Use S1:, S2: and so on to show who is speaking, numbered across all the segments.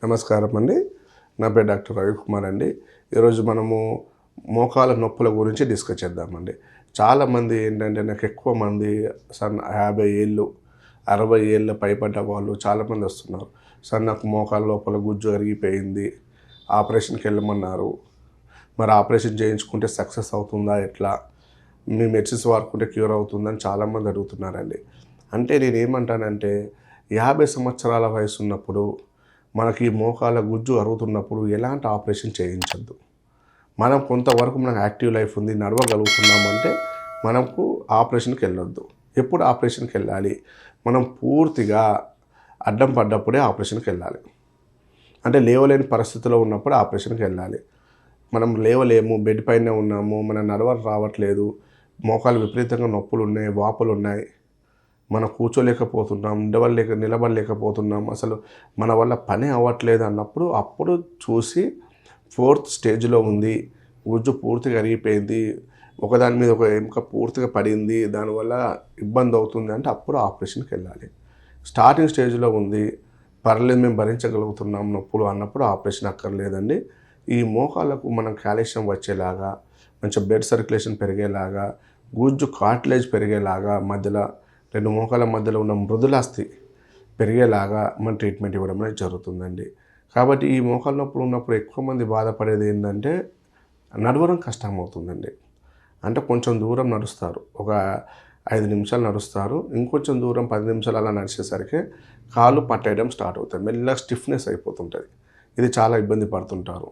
S1: నమస్కారం అండి. నా పేరు డాక్టర్ రవికుమార్ అండి. ఈరోజు మనము మోకాల నొప్పుల గురించి డిస్కస్ చేద్దామండి. చాలామంది ఏంటంటే నాకు ఎక్కువ మంది 50 ఏళ్ళు 60 ఏళ్ళ పైబడ్డ వాళ్ళు చాలామంది వస్తున్నారు. సార్ నాకు మోకాల లోపల గుజ్జు అరిగిపోయింది, ఆపరేషన్కి వెళ్ళమన్నారు, మరి ఆపరేషన్ చేయించుకుంటే సక్సెస్ అవుతుందా, ఎట్లా మీ మెడిసిన్స్ వాడుకుంటే క్యూర్ అవుతుందని చాలామంది అడుగుతున్నారండి. అంటే నేనేమంటానంటే 50 సంవత్సరాల వయసు ఉన్నప్పుడు మనకి మోకాల గుజ్జు అరుగుతున్నప్పుడు ఎలాంటి ఆపరేషన్ చేయించద్దు. మనం కొంతవరకు మనకు యాక్టివ్ లైఫ్ ఉంది, నడవగలుగుతున్నామంటే మనకు ఆపరేషన్కి వెళ్ళొద్దు. ఎప్పుడు ఆపరేషన్కి వెళ్ళాలి? మనం పూర్తిగా అడ్డం పడ్డప్పుడే ఆపరేషన్కి వెళ్ళాలి. అంటే లేవలేని పరిస్థితిలో ఉన్నప్పుడు ఆపరేషన్కి వెళ్ళాలి. మనం లేవలేము, బెడ్ పైనే ఉన్నాము, మన నడవ రావట్లేదు, మోకాలు విపరీతంగా నొప్పులు ఉన్నాయి, వాపులు ఉన్నాయి, మనం కూర్చోలేకపోతున్నాం, నిలబడలేకపోతున్నాం, అసలు మన వల్ల పని అవ్వట్లేదు అన్నప్పుడు అప్పుడు చూసి 4th స్టేజ్లో ఉంది, గుజ్జు పూర్తిగా అరిగిపోయింది, ఒకదాని మీద ఒక ఎముక పూర్తిగా పడింది, దానివల్ల ఇబ్బంది అవుతుంది అంటే అప్పుడు ఆపరేషన్కి వెళ్ళాలి. స్టార్టింగ్ స్టేజ్లో ఉంది, పర్లేదు మేము భరించగలుగుతున్నాం నొప్పులు అన్నప్పుడు ఆపరేషన్ అక్కర్లేదండి. ఈ మోకాళ్ళకు మనం కాల్షియం వచ్చేలాగా, మంచి బ్లడ్ సర్క్యులేషన్ పెరిగేలాగా, గుజ్జు కార్టిలేజ్ పెరిగేలాగా, మధ్యలో 2 మోకాల మధ్యలో ఉన్న మృదులాస్థి పెరిగేలాగా మన ట్రీట్మెంట్ ఇవ్వడం అనేది జరుగుతుందండి. కాబట్టి ఈ మోకాల నొప్పులు ఉన్నప్పుడు ఎక్కువ మంది బాధపడేది ఏంటంటే నడవడం కష్టం అవుతుందండి. అంటే కొంచెం దూరం నడుస్తారు, ఒక 5 నిమిషాలు నడుస్తారు, ఇంకొంచెం దూరం 10 నిమిషాలు అలా నడిచేసరికి కాళ్ళు పట్టేయడం స్టార్ట్ అవుతాయి, మెల్లగా స్టిఫ్నెస్ అయిపోతుంటుంది. ఇది చాలా ఇబ్బంది పడుతుంటారు.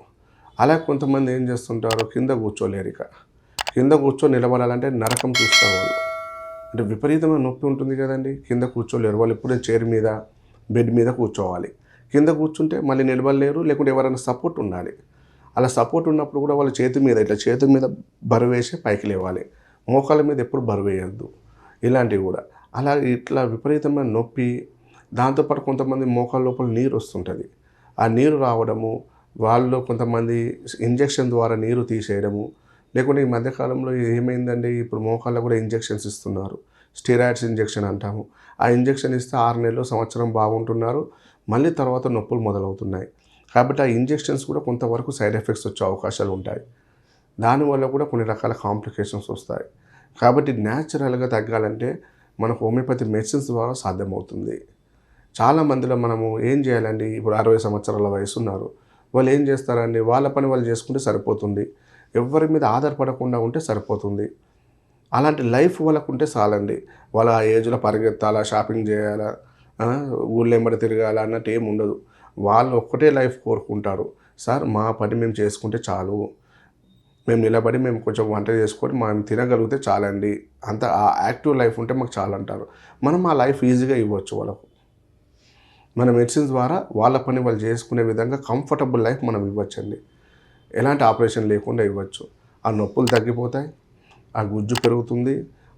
S1: అలా కొంతమంది ఏం చేస్తుంటారు, కింద కూర్చోలేరు. కింద కూర్చొని నిలబడాలంటే నరకం చూస్తారు వాళ్ళు. అంటే విపరీతమైన నొప్పి ఉంటుంది కదండి, కింద కూర్చోలేరు వాళ్ళు. ఎప్పుడూ చైర్ మీద, బెడ్ మీద కూర్చోవాలి. కింద కూర్చుంటే మళ్ళీ నిలబడలేరు, లేకుంటే ఎవరైనా సపోర్ట్ ఉండాలి. అలా సపోర్ట్ ఉన్నప్పుడు కూడా వాళ్ళ చేతి మీద బరువు వేసి పైకి లేవాలి. మోకాళ్ళ మీద ఎప్పుడు బరువు వేయద్దు. ఇలాంటివి కూడా అలా ఇట్లా విపరీతమైన నొప్పి. దాంతోపాటు కొంతమంది మోకాళ్ళ లోపల నీరు వస్తుంటుంది. ఆ నీరు రావడము, వాళ్ళు కొంతమంది ఇంజెక్షన్ ద్వారా నీరు తీసేయడము, లేకుంటే ఈ మధ్యకాలంలో ఏమైందండి, ఇప్పుడు మోకాళ్ళ కూడా ఇంజెక్షన్స్ ఇస్తున్నారు, స్టెరాయిడ్స్ ఇంజెక్షన్ అంటాము. ఆ ఇంజెక్షన్ ఇస్తే 6 నెలలు, సంవత్సరం బాగుంటున్నారు, మళ్ళీ తర్వాత నొప్పులు మొదలవుతున్నాయి. కాబట్టి ఆ ఇంజెక్షన్స్ కూడా కొంతవరకు సైడ్ ఎఫెక్ట్స్ వచ్చే అవకాశాలు ఉంటాయి. దానివల్ల కూడా కొన్ని రకాల కాంప్లికేషన్స్ వస్తాయి. కాబట్టి న్యాచురల్గా తగ్గాలంటే మనకు హోమియోపతి మెడిసిన్స్ ద్వారా సాధ్యమవుతుంది. చాలా మందిలో మనము ఏం చేయాలండి, ఇప్పుడు 60 సంవత్సరాల వయసు ఉన్నారు, వాళ్ళు ఏం చేస్తారండి, వాళ్ళ పని వాళ్ళు చేసుకుంటే సరిపోతుంది, ఎవరి మీద ఆధారపడకుండా ఉంటే సరిపోతుంది. అలాంటి లైఫ్ వాళ్ళకు ఉంటే చాలండి. వాళ్ళ ఆ ఏజ్లో పరిగెత్తాలా, షాపింగ్ చేయాలా, ఊళ్ళో వెంబడి తిరగాల అన్నట్టు ఏమి ఉండదు. వాళ్ళు ఒక్కటే లైఫ్ కోరుకుంటారు, సార్ మా పని మేము చేసుకుంటే చాలు, మేము నిలబడి మేము కొంచెం వంట చేసుకొని మేము తినగలిగితే చాలండి, అంత ఆ యాక్టివ్ లైఫ్ ఉంటే మాకు చాలంటారు. మనం ఆ లైఫ్ ఈజీగా ఇవ్వచ్చు వాళ్ళకు. మన మెడిసిన్స్ ద్వారా వాళ్ళ పని వాళ్ళు చేసుకునే విధంగా కంఫర్టబుల్ లైఫ్ మనం ఇవ్వచ్చండి. ఎలాంటి ఆపరేషన్ లేకుండా ఇవ్వచ్చు. ఆ నొప్పులు తగ్గిపోతాయి, ఆ గుజ్జు పెరుగుతుంది,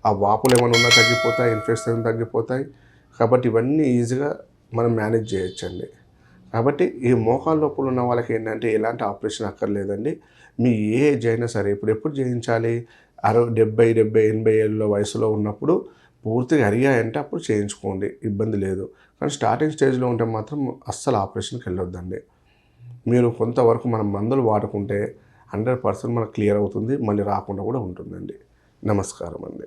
S1: ఆ వాపులు ఏమైనా ఉన్నా తగ్గిపోతాయి, ఇన్ఫెక్షన్ తగ్గిపోతాయి. కాబట్టి ఇవన్నీ ఈజీగా మనం మేనేజ్ చేయొచ్చండి. కాబట్టి ఈ మోకాళ్ళ నొప్పులు ఉన్న వాళ్ళకి ఏంటంటే ఎలాంటి ఆపరేషన్ అక్కర్లేదండి. మీ ఏ ఏజ్ అయినా సరే ఎప్పుడు చేయించాలి, 70, 80 ఏళ్ళ వయసులో ఉన్నప్పుడు పూర్తిగా అరిగాయంటే అప్పుడు చేయించుకోండి, ఇబ్బంది లేదు. కానీ స్టార్టింగ్ స్టేజ్లో ఉంటే మాత్రం అస్సలు ఆపరేషన్కి వెళ్ళొద్దండి. మీరు కొంతవరకు మనం మందులు వాడుకుంటే 100% మనకు క్లియర్ అవుతుంది, మళ్ళీ రాకుండా కూడా ఉంటుందండి. నమస్కారం అండి.